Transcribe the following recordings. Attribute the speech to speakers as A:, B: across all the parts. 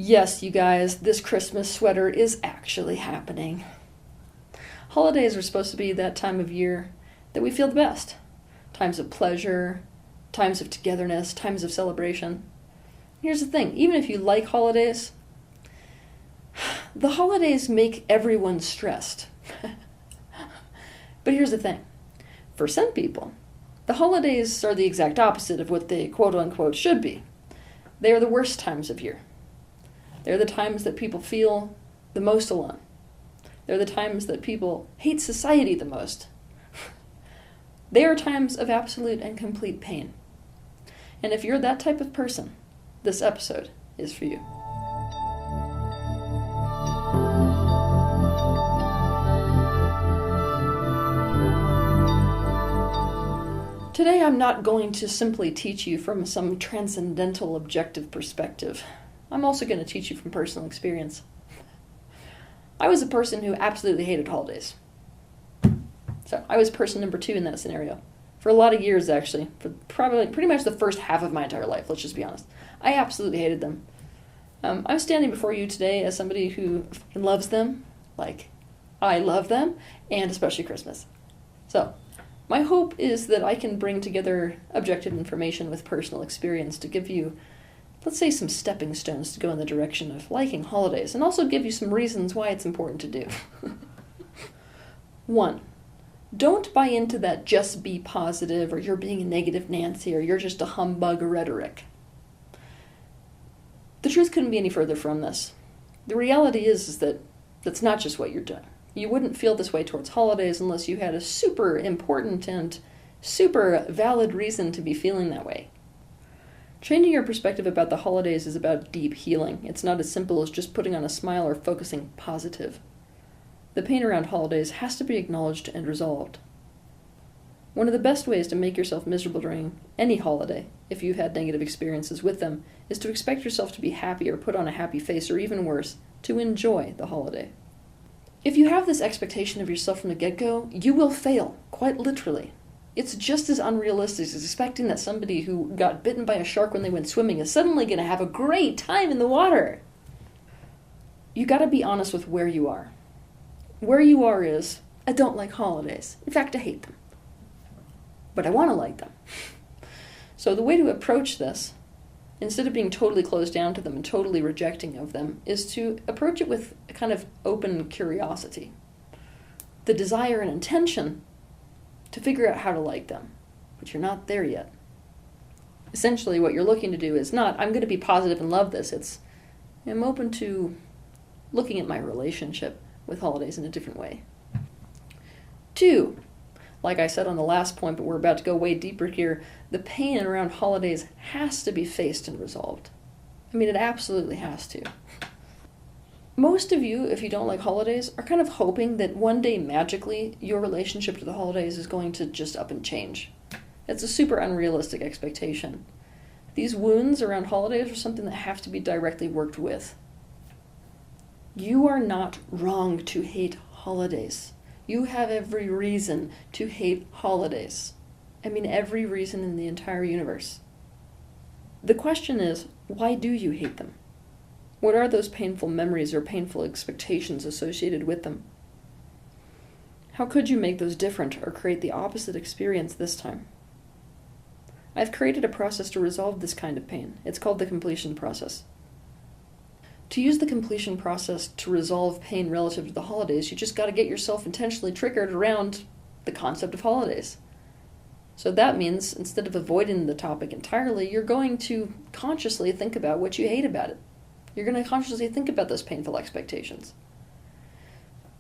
A: Yes, you guys, this Christmas sweater is actually happening. Holidays are supposed to be that time of year that we feel the best. Times of pleasure, times of togetherness, times of celebration. Here's the thing, even if you like holidays, the holidays make everyone stressed. But here's the thing, for some people, the holidays are the exact opposite of what they quote-unquote should be. They are the worst times of year. They're the times that people feel the most alone. They're the times that people hate society the most. They are times of absolute and complete pain. And if you're that type of person, this episode is for you. Today I'm not going to simply teach you from some transcendental objective perspective. I'm also going to teach you from personal experience. I was a person who absolutely hated holidays. So I was person number 2 in that scenario. For a lot of years, actually. For probably pretty much the first half of my entire life, let's just be honest. I absolutely hated them. I'm standing before you today as somebody who loves them, like I love them, and especially Christmas. So, my hope is that I can bring together objective information with personal experience to give you, let's say, some stepping stones to go in the direction of liking holidays, and also give you some reasons why it's important to do. 1. Don't buy into that just be positive, or you're being a negative Nancy, or you're just a humbug rhetoric. The truth couldn't be any further from this. The reality is that that's not just what you're doing. You wouldn't feel this way towards holidays unless you had a super important and super valid reason to be feeling that way. Changing your perspective about the holidays is about deep healing. It's not as simple as just putting on a smile or focusing positive. The pain around holidays has to be acknowledged and resolved. One of the best ways to make yourself miserable during any holiday, if you've had negative experiences with them, is to expect yourself to be happy or put on a happy face, or even worse, to enjoy the holiday. If you have this expectation of yourself from the get-go, you will fail, quite literally. It's just as unrealistic as expecting that somebody who got bitten by a shark when they went swimming is suddenly going to have a great time in the water. You gotta be honest with where you are. Where you are is, I don't like holidays. In fact, I hate them. But I want to like them. So the way to approach this, instead of being totally closed down to them and totally rejecting of them, is to approach it with a kind of open curiosity. The desire and intention to figure out how to like them, but you're not there yet. Essentially, what you're looking to do is not, I'm going to be positive and love this. It's, I'm open to looking at my relationship with holidays in a different way. 2, like I said on the last point, but we're about to go way deeper here, the pain around holidays has to be faced and resolved. I mean, it absolutely has to. Most of you, if you don't like holidays, are kind of hoping that one day magically your relationship to the holidays is going to just up and change. It's a super unrealistic expectation. These wounds around holidays are something that have to be directly worked with. You are not wrong to hate holidays. You have every reason to hate holidays. I mean, every reason in the entire universe. The question is, why do you hate them? What are those painful memories or painful expectations associated with them? How could you make those different or create the opposite experience this time? I've created a process to resolve this kind of pain. It's called the completion process. To use the completion process to resolve pain relative to the holidays, you just got to get yourself intentionally triggered around the concept of holidays. So that means, instead of avoiding the topic entirely, you're going to consciously think about what you hate about it. You're going to consciously think about those painful expectations.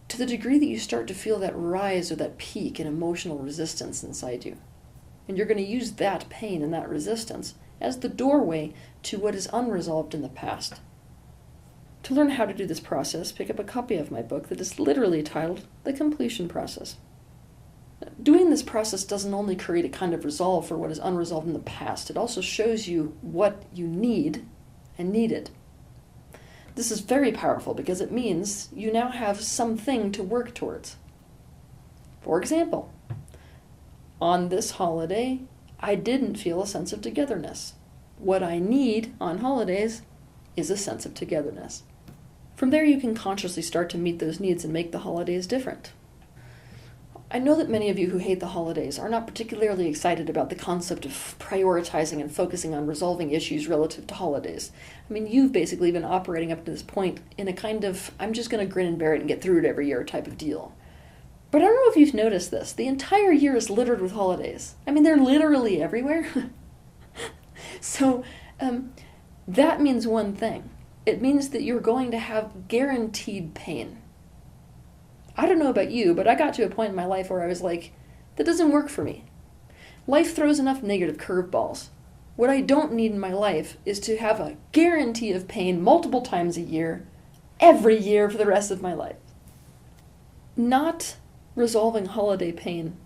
A: To the degree that you start to feel that rise or that peak in emotional resistance inside you. And you're going to use that pain and that resistance as the doorway to what is unresolved in the past. To learn how to do this process, pick up a copy of my book that is literally titled The Completion Process. Doing this process doesn't only create a kind of resolve for what is unresolved in the past, it also shows you what you need and needed. This is very powerful because it means you now have something to work towards. For example, on this holiday, I didn't feel a sense of togetherness. What I need on holidays is a sense of togetherness. From there, you can consciously start to meet those needs and make the holidays different. I know that many of you who hate the holidays are not particularly excited about the concept of prioritizing and focusing on resolving issues relative to holidays. I mean, you've basically been operating up to this point in a kind of, I'm just going to grin and bear it and get through it every year type of deal. But I don't know if you've noticed this. The entire year is littered with holidays. I mean, they're literally everywhere. So that means one thing. It means that you're going to have guaranteed pain. I don't know about you, but I got to a point in my life where I was like, that doesn't work for me. Life throws enough negative curveballs. What I don't need in my life is to have a guarantee of pain multiple times a year, every year for the rest of my life. Not resolving holiday pain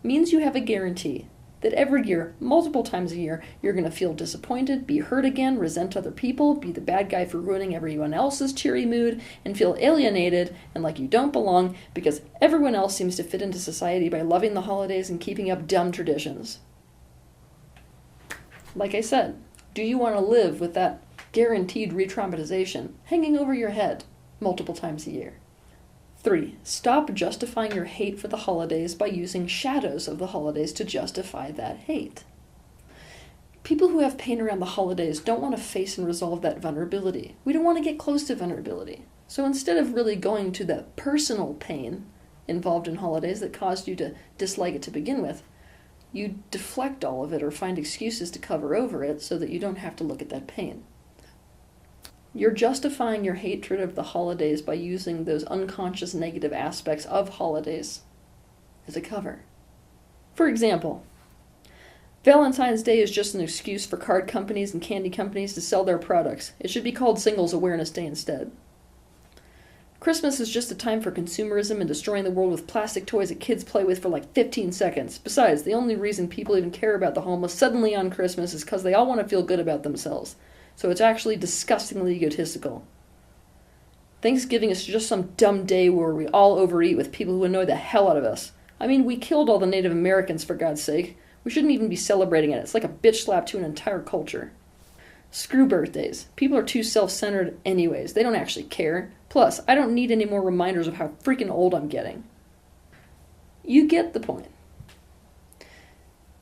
A: means you have a guarantee that every year, multiple times a year, you're going to feel disappointed, be hurt again, resent other people, be the bad guy for ruining everyone else's cheery mood, and feel alienated and like you don't belong because everyone else seems to fit into society by loving the holidays and keeping up dumb traditions. Like I said, do you want to live with that guaranteed re-traumatization hanging over your head multiple times a year? 3. Stop justifying your hate for the holidays by using shadows of the holidays to justify that hate. People who have pain around the holidays don't want to face and resolve that vulnerability. We don't want to get close to vulnerability. So instead of really going to the personal pain involved in holidays that caused you to dislike it to begin with, you deflect all of it or find excuses to cover over it so that you don't have to look at that pain. You're justifying your hatred of the holidays by using those unconscious negative aspects of holidays as a cover. For example, Valentine's Day is just an excuse for card companies and candy companies to sell their products. It should be called Singles Awareness Day instead. Christmas is just a time for consumerism and destroying the world with plastic toys that kids play with for like 15 seconds. Besides, the only reason people even care about the homeless suddenly on Christmas is because they all want to feel good about themselves. So it's actually disgustingly egotistical. Thanksgiving is just some dumb day where we all overeat with people who annoy the hell out of us. I mean, we killed all the Native Americans, for God's sake. We shouldn't even be celebrating it. It's like a bitch slap to an entire culture. Screw birthdays. People are too self-centered anyways. They don't actually care. Plus, I don't need any more reminders of how freaking old I'm getting. You get the point.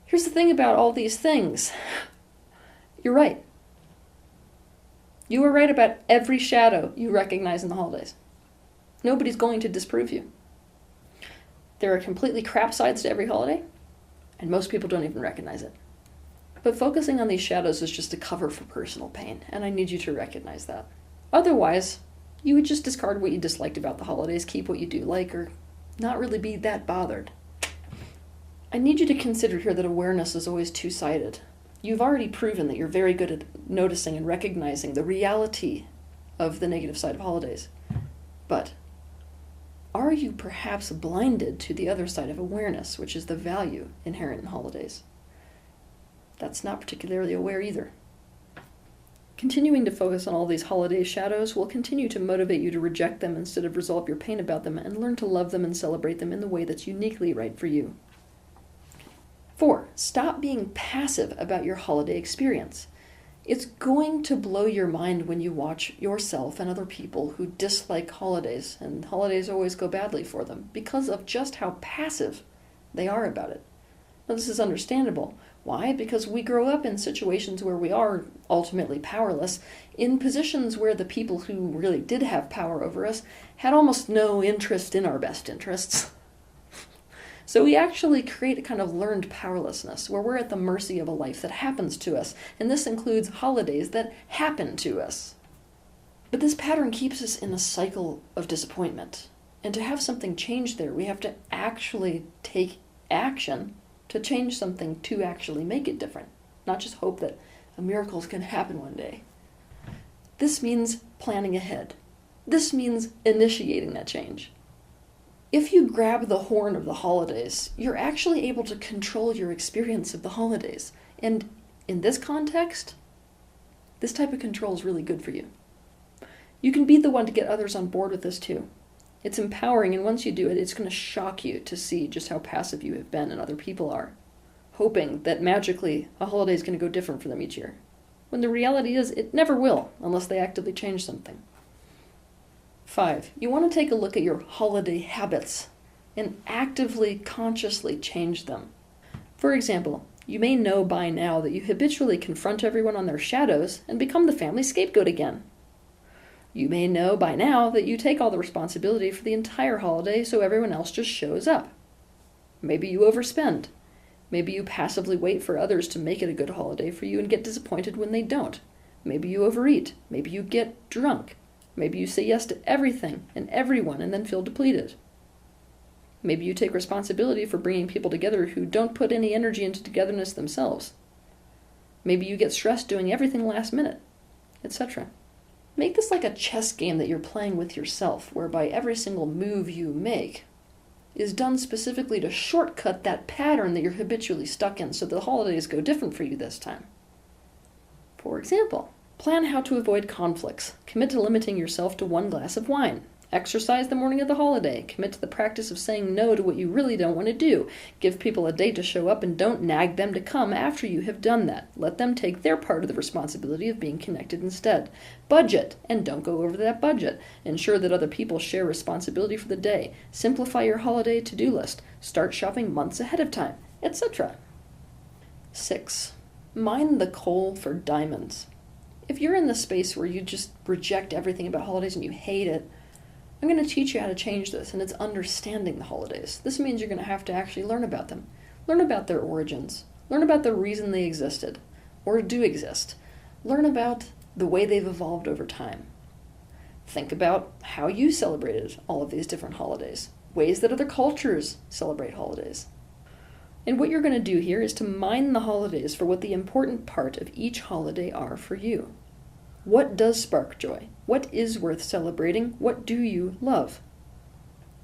A: Here's the thing about all these things. You're right. You are right about every shadow you recognize in the holidays. Nobody's going to disprove you. There are completely crap sides to every holiday, and most people don't even recognize it. But focusing on these shadows is just a cover for personal pain, and I need you to recognize that. Otherwise, you would just discard what you disliked about the holidays, keep what you do like, or not really be that bothered. I need you to consider here that awareness is always two-sided. You've already proven that you're very good at noticing and recognizing the reality of the negative side of holidays. But are you perhaps blinded to the other side of awareness, which is the value inherent in holidays? That's not particularly aware either. Continuing to focus on all these holiday shadows will continue to motivate you to reject them instead of resolve your pain about them and learn to love them and celebrate them in the way that's uniquely right for you. 4. Stop being passive about your holiday experience. It's going to blow your mind when you watch yourself and other people who dislike holidays, and holidays always go badly for them, because of just how passive they are about it. Now, this is understandable. Why? Because we grow up in situations where we are ultimately powerless, in positions where the people who really did have power over us had almost no interest in our best interests. So we actually create a kind of learned powerlessness where we're at the mercy of a life that happens to us, and this includes holidays that happen to us. But this pattern keeps us in a cycle of disappointment. And to have something change there, we have to actually take action to change something to actually make it different, not just hope that a miracle is going to happen one day. This means planning ahead. This means initiating that change. If you grab the horn of the holidays, you're actually able to control your experience of the holidays. And in this context, this type of control is really good for you. You can be the one to get others on board with this too. It's empowering, and once you do it, it's going to shock you to see just how passive you have been and other people are, hoping that magically a holiday is going to go different for them each year. when the reality is it never will unless they actively change something. 5. You want to take a look at your holiday habits and actively, consciously change them. For example, you may know by now that you habitually confront everyone on their shadows and become the family scapegoat again. You may know by now that you take all the responsibility for the entire holiday so everyone else just shows up. Maybe you overspend. Maybe you passively wait for others to make it a good holiday for you and get disappointed when they don't. Maybe you overeat. Maybe you get drunk. Maybe you say yes to everything and everyone and then feel depleted. Maybe you take responsibility for bringing people together who don't put any energy into togetherness themselves. Maybe you get stressed doing everything last minute, etc. Make this like a chess game that you're playing with yourself, whereby every single move you make is done specifically to shortcut that pattern that you're habitually stuck in so the holidays go different for you this time. For example, plan how to avoid conflicts. Commit to limiting yourself to 1 glass of wine. Exercise the morning of the holiday. Commit to the practice of saying no to what you really don't want to do. Give people a date to show up and don't nag them to come after you have done that. Let them take their part of the responsibility of being connected instead. Budget, and don't go over that budget. Ensure that other people share responsibility for the day. Simplify your holiday to-do list. Start shopping months ahead of time, etc. 6. Mine the coal for diamonds. If you're in the space where you just reject everything about holidays and you hate it, I'm going to teach you how to change this, and it's understanding the holidays. This means you're going to have to actually learn about them. Learn about their origins. Learn about the reason they existed, or do exist. Learn about the way they've evolved over time. Think about how you celebrated all of these different holidays, ways that other cultures celebrate holidays. And what you're going to do here is to mine the holidays for what the important part of each holiday are for you. What does spark joy? What is worth celebrating? What do you love?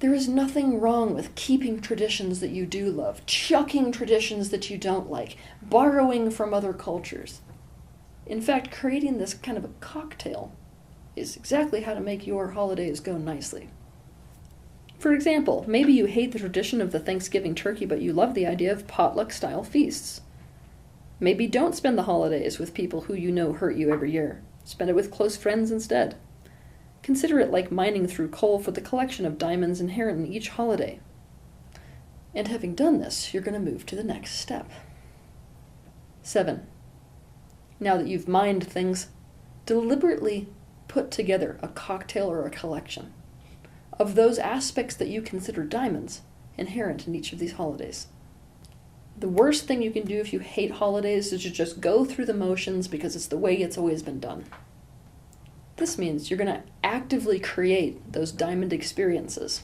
A: There is nothing wrong with keeping traditions that you do love, chucking traditions that you don't like, borrowing from other cultures. In fact, creating this kind of a cocktail is exactly how to make your holidays go nicely. For example, maybe you hate the tradition of the Thanksgiving turkey, but you love the idea of potluck-style feasts. Maybe don't spend the holidays with people who you know hurt you every year. Spend it with close friends instead. Consider it like mining through coal for the collection of diamonds inherent in each holiday. And having done this, you're going to move to the next step. 7. Now that you've mined things, deliberately put together a cocktail or a collection of those aspects that you consider diamonds inherent in each of these holidays. The worst thing you can do if you hate holidays is to just go through the motions because it's the way it's always been done. This means you're going to actively create those diamond experiences.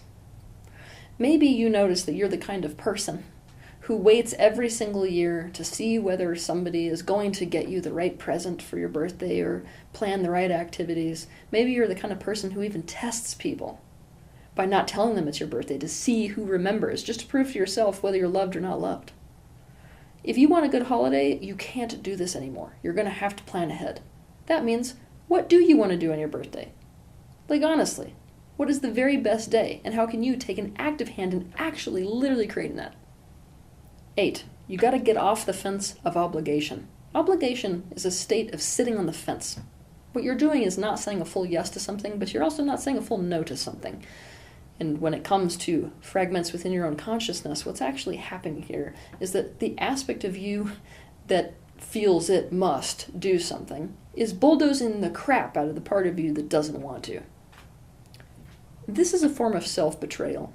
A: Maybe you notice that you're the kind of person who waits every single year to see whether somebody is going to get you the right present for your birthday or plan the right activities. Maybe you're the kind of person who even tests people by not telling them it's your birthday to see who remembers, just to prove to yourself whether you're loved or not loved. If you want a good holiday, you can't do this anymore. You're going to have to plan ahead. That means, what do you want to do on your birthday? Like honestly, what is the very best day, and how can you take an active hand in actually literally creating that? 8. You got to get off the fence of obligation. Obligation is a state of sitting on the fence. What you're doing is not saying a full yes to something, but you're also not saying a full no to something. And when it comes to fragments within your own consciousness, what's actually happening here is that the aspect of you that feels it must do something is bulldozing the crap out of the part of you that doesn't want to. This is a form of self-betrayal.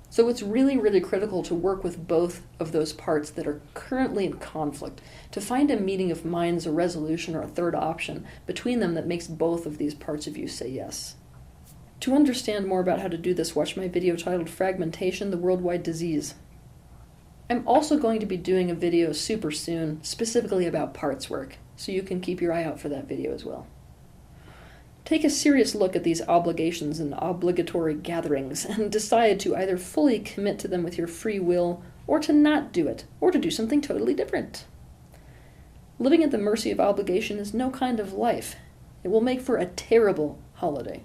A: So it's really, really critical to work with both of those parts that are currently in conflict, to find a meeting of minds, a resolution, or a third option between them that makes both of these parts of you say yes. To understand more about how to do this, watch my video titled Fragmentation, the Worldwide Disease. I'm also going to be doing a video super soon, specifically about parts work, so you can keep your eye out for that video as well. Take a serious look at these obligations and obligatory gatherings, and decide to either fully commit to them with your free will, or to not do it, or to do something totally different. Living at the mercy of obligation is no kind of life. It will make for a terrible holiday.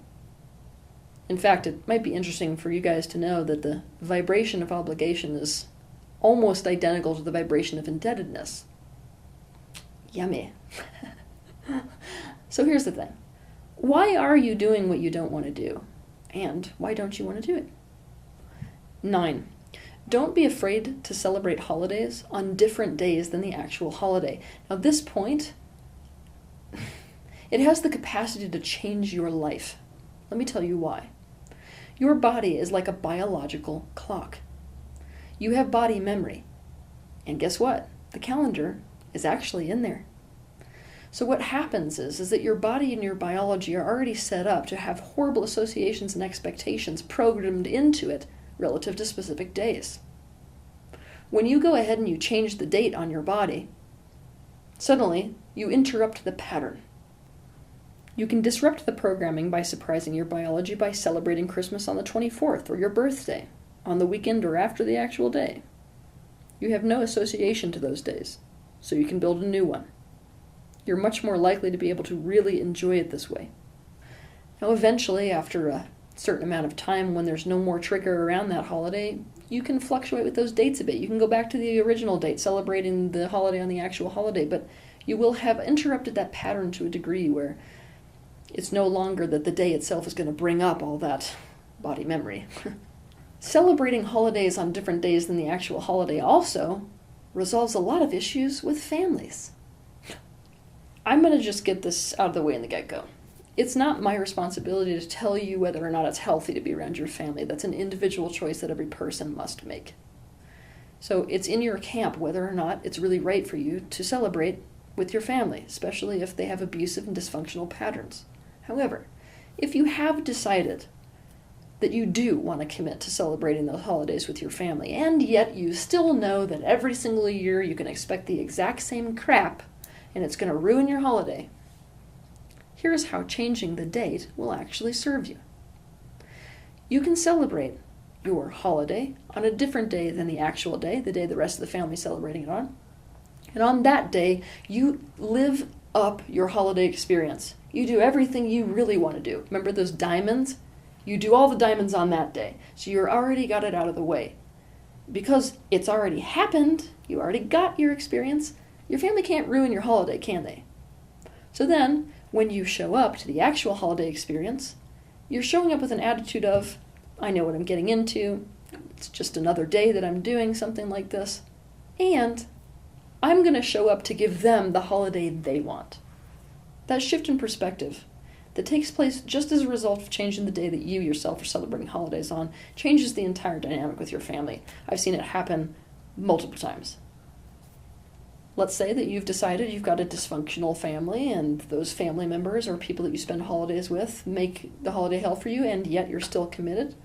A: In fact, it might be interesting for you guys to know that the vibration of obligation is almost identical to the vibration of indebtedness. Yummy. So here's the thing. Why are you doing what you don't want to do? And why don't you want to do it? 9. Don't be afraid to celebrate holidays on different days than the actual holiday. Now, this point, it has the capacity to change your life. Let me tell you why. Your body is like a biological clock. You have body memory. And guess what? The calendar is actually in there. So what happens is that your body and your biology are already set up to have horrible associations and expectations programmed into it relative to specific days. When you go ahead and you change the date on your body, suddenly you interrupt the pattern. You can disrupt the programming by surprising your biology by celebrating Christmas on the 24th or your birthday, on the weekend or after the actual day. You have no association to those days, so you can build a new one. You're much more likely to be able to really enjoy it this way. Now, eventually, after a certain amount of time when there's no more trigger around that holiday, you can fluctuate with those dates a bit. You can go back to the original date, celebrating the holiday on the actual holiday, but you will have interrupted that pattern to a degree where it's no longer that the day itself is going to bring up all that body memory. Celebrating holidays on different days than the actual holiday also resolves a lot of issues with families. I'm going to just get this out of the way in the get-go. It's not my responsibility to tell you whether or not it's healthy to be around your family. That's an individual choice that every person must make. So it's in your camp whether or not it's really right for you to celebrate with your family, especially if they have abusive and dysfunctional patterns. However, if you have decided that you do want to commit to celebrating those holidays with your family, and yet you still know that every single year you can expect the exact same crap, and it's going to ruin your holiday, here's how changing the date will actually serve you. You can celebrate your holiday on a different day than the actual day, the day the rest of the family is celebrating it on. And on that day, you live up your holiday experience. You do everything you really want to do. Remember those diamonds? You do all the diamonds on that day. So you're already got it out of the way. Because it's already happened, you already got your experience, your family can't ruin your holiday, can they? So then, when you show up to the actual holiday experience, you're showing up with an attitude of, I know what I'm getting into, it's just another day that I'm doing something like this, and I'm going to show up to give them the holiday they want. That shift in perspective that takes place just as a result of changing the day that you yourself are celebrating holidays on changes the entire dynamic with your family. I've seen it happen multiple times. Let's say that you've decided you've got a dysfunctional family and those family members or people that you spend holidays with make the holiday hell for you, and yet you're still committed.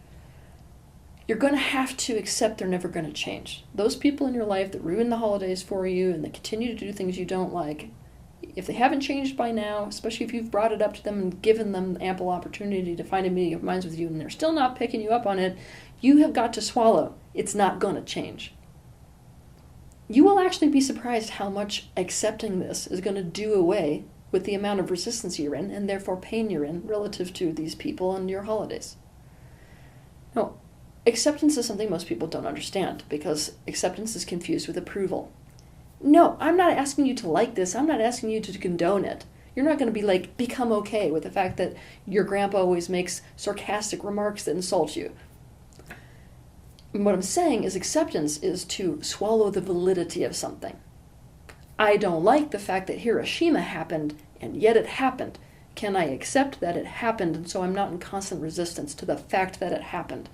A: You're going to have to accept they're never going to change. Those people in your life that ruin the holidays for you and that continue to do things you don't like, if they haven't changed by now, especially if you've brought it up to them and given them ample opportunity to find a meeting of minds with you and they're still not picking you up on it, you have got to swallow. It's not going to change. You will actually be surprised how much accepting this is going to do away with the amount of resistance you're in and therefore pain you're in relative to these people and your holidays. Now, acceptance is something most people don't understand because acceptance is confused with approval. No, I'm not asking you to like this. I'm not asking you to condone it. You're not going to be like, become okay with the fact that your grandpa always makes sarcastic remarks that insult you. And what I'm saying is acceptance is to swallow the validity of something. I don't like the fact that Hiroshima happened, and yet it happened. Can I accept that it happened, and so I'm not in constant resistance to the fact that it happened?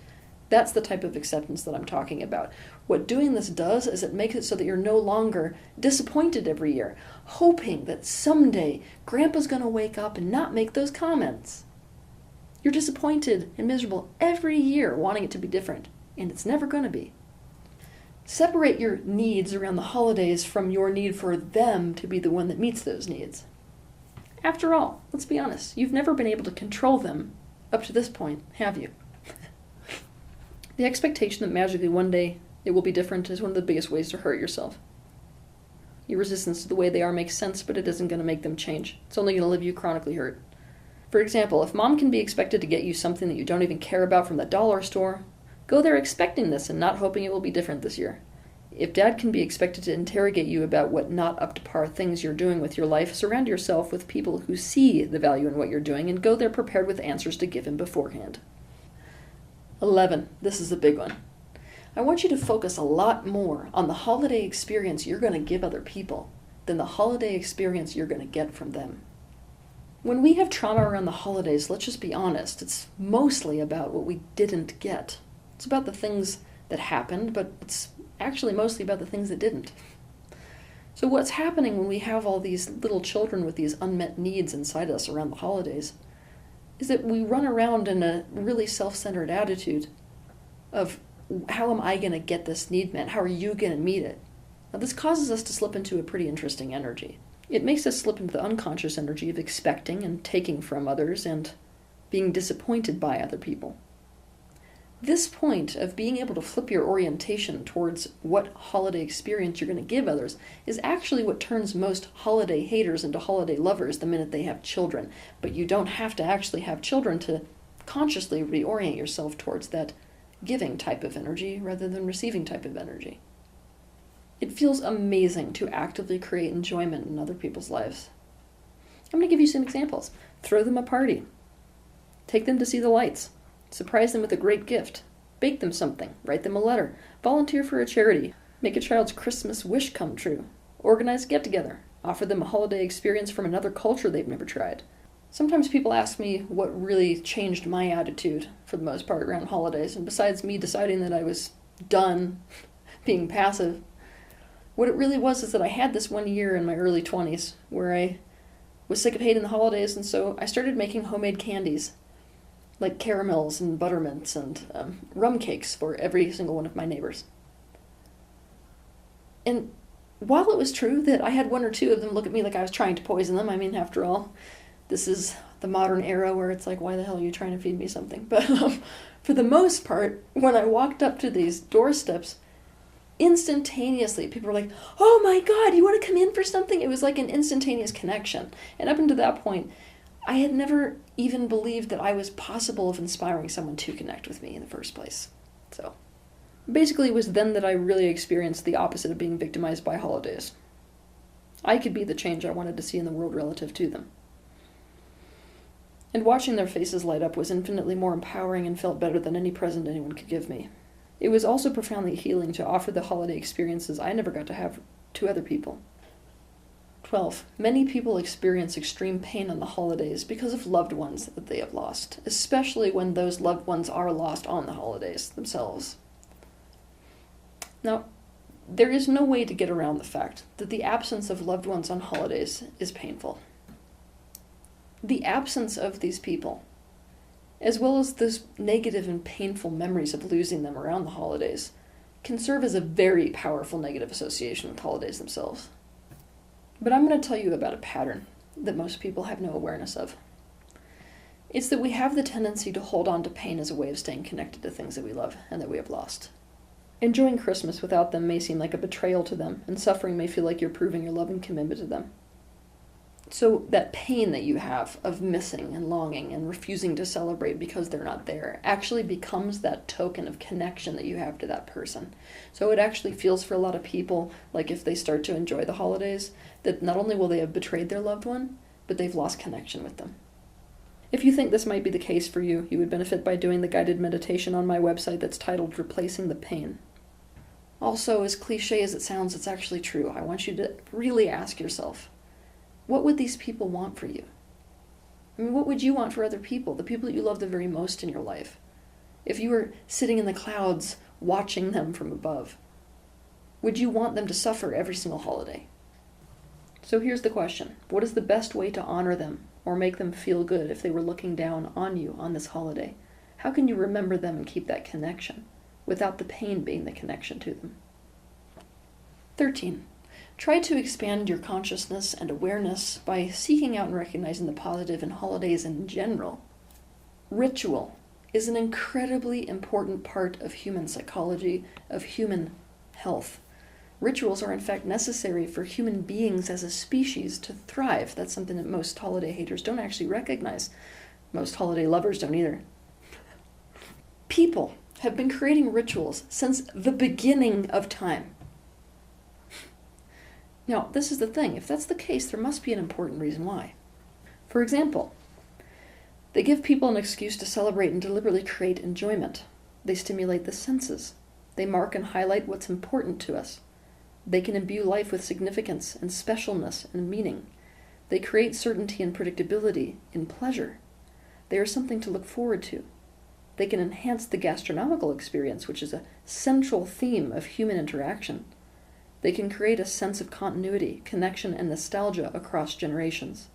A: That's the type of acceptance that I'm talking about. What doing this does is it makes it so that you're no longer disappointed every year, hoping that someday Grandpa's going to wake up and not make those comments. You're disappointed and miserable every year wanting it to be different, and it's never going to be. Separate your needs around the holidays from your need for them to be the one that meets those needs. After all, let's be honest, you've never been able to control them up to this point, have you? The expectation that magically one day it will be different is one of the biggest ways to hurt yourself. Your resistance to the way they are makes sense, but it isn't going to make them change. It's only going to leave you chronically hurt. For example, if mom can be expected to get you something that you don't even care about from the dollar store, go there expecting this and not hoping it will be different this year. If dad can be expected to interrogate you about what not up to par things you're doing with your life, surround yourself with people who see the value in what you're doing and go there prepared with answers to give him beforehand. 11. This is a big one. I want you to focus a lot more on the holiday experience you're going to give other people than the holiday experience you're going to get from them. When we have trauma around the holidays, let's just be honest, it's mostly about what we didn't get. It's about the things that happened, but it's actually mostly about the things that didn't. So what's happening when we have all these little children with these unmet needs inside us around the holidays is that we run around in a really self-centered attitude of, how am I going to get this need met? How are you going to meet it? Now this causes us to slip into a pretty interesting energy. It makes us slip into the unconscious energy of expecting and taking from others and being disappointed by other people. This point of being able to flip your orientation towards what holiday experience you're going to give others is actually what turns most holiday haters into holiday lovers the minute they have children. But you don't have to actually have children to consciously reorient yourself towards that giving type of energy rather than receiving type of energy. It feels amazing to actively create enjoyment in other people's lives. I'm going to give you some examples. Throw them a party. Take them to see the lights. Surprise them with a great gift. Bake them something. Write them a letter. Volunteer for a charity. Make a child's Christmas wish come true. Organize a get-together. Offer them a holiday experience from another culture they've never tried. Sometimes people ask me what really changed my attitude, for the most part, around holidays. And besides me deciding that I was done being passive, what it really was is that I had this one year in my early 20s where I was sick of hating the holidays, and so I started making homemade candies, like caramels and buttermints and rum cakes for every single one of my neighbors. And while it was true that I had one or two of them look at me like I was trying to poison them, I mean, after all, this is the modern era where it's like, why the hell are you trying to feed me something? But for the most part, when I walked up to these doorsteps, instantaneously, people were like, oh my God, you want to come in for something? It was like an instantaneous connection. And up until that point, I had never even believed that I was possible of inspiring someone to connect with me in the first place. So basically, it was then that I really experienced the opposite of being victimized by holidays. I could be the change I wanted to see in the world relative to them. And watching their faces light up was infinitely more empowering and felt better than any present anyone could give me. It was also profoundly healing to offer the holiday experiences I never got to have to other people. 12. Many people experience extreme pain on the holidays because of loved ones that they have lost, especially when those loved ones are lost on the holidays themselves. Now, there is no way to get around the fact that the absence of loved ones on holidays is painful. The absence of these people, as well as those negative and painful memories of losing them around the holidays, can serve as a very powerful negative association with holidays themselves. But I'm going to tell you about a pattern that most people have no awareness of. It's that we have the tendency to hold on to pain as a way of staying connected to things that we love and that we have lost. Enjoying Christmas without them may seem like a betrayal to them, and suffering may feel like you're proving your love and commitment to them. So that pain that you have of missing and longing and refusing to celebrate because they're not there actually becomes that token of connection that you have to that person. So it actually feels for a lot of people like if they start to enjoy the holidays, that not only will they have betrayed their loved one, but they've lost connection with them. If you think this might be the case for you, you would benefit by doing the guided meditation on my website that's titled Replacing the Pain. Also, as cliche as it sounds, it's actually true. I want you to really ask yourself, what would these people want for you? I mean, what would you want for other people, the people that you love the very most in your life? If you were sitting in the clouds watching them from above, would you want them to suffer every single holiday? So here's the question. What is the best way to honor them or make them feel good if they were looking down on you on this holiday? How can you remember them and keep that connection without the pain being the connection to them? 13. Try to expand your consciousness and awareness by seeking out and recognizing the positive in holidays in general. Ritual is an incredibly important part of human psychology, of human health. Rituals are in fact necessary for human beings as a species to thrive. That's something that most holiday haters don't actually recognize. Most holiday lovers don't either. People have been creating rituals since the beginning of time. Now, this is the thing. If that's the case, there must be an important reason why. For example, they give people an excuse to celebrate and deliberately create enjoyment. They stimulate the senses. They mark and highlight what's important to us. They can imbue life with significance and specialness and meaning. They create certainty and predictability in pleasure. They are something to look forward to. They can enhance the gastronomical experience, which is a central theme of human interaction. They can create a sense of continuity, connection, and nostalgia across generations.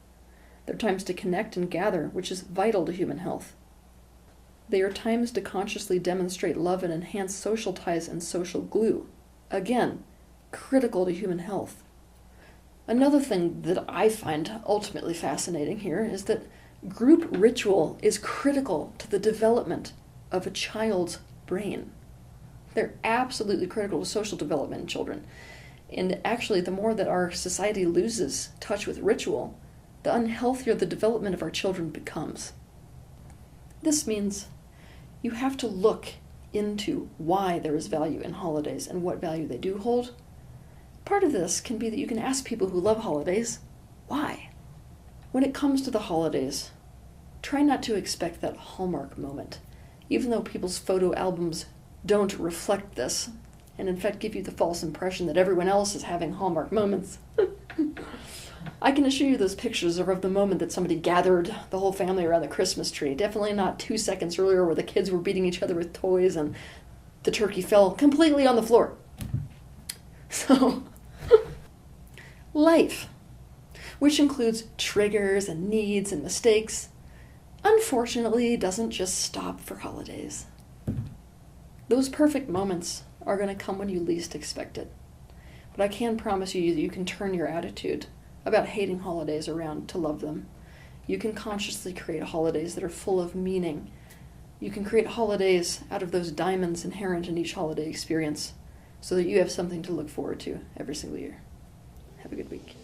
A: They're times to connect and gather, which is vital to human health. They are times to consciously demonstrate love and enhance social ties and social glue. Again, critical to human health. Another thing that I find ultimately fascinating here is that group ritual is critical to the development of a child's brain. They're absolutely critical to social development in children. And actually, the more that our society loses touch with ritual, the unhealthier the development of our children becomes. This means you have to look into why there is value in holidays and what value they do hold. Part of this can be that you can ask people who love holidays, why? When it comes to the holidays, try not to expect that hallmark moment, even though people's photo albums don't reflect this, and in fact give you the false impression that everyone else is having hallmark moments. I can assure you those pictures are of the moment that somebody gathered the whole family around the Christmas tree. Definitely not 2 seconds earlier where the kids were beating each other with toys and the turkey fell completely on the floor. So, life, which includes triggers and needs and mistakes, unfortunately doesn't just stop for holidays. Those perfect moments are going to come when you least expect it. But I can promise you that you can turn your attitude about hating holidays around to love them. You can consciously create holidays that are full of meaning. You can create holidays out of those diamonds inherent in each holiday experience so that you have something to look forward to every single year. Have a good week.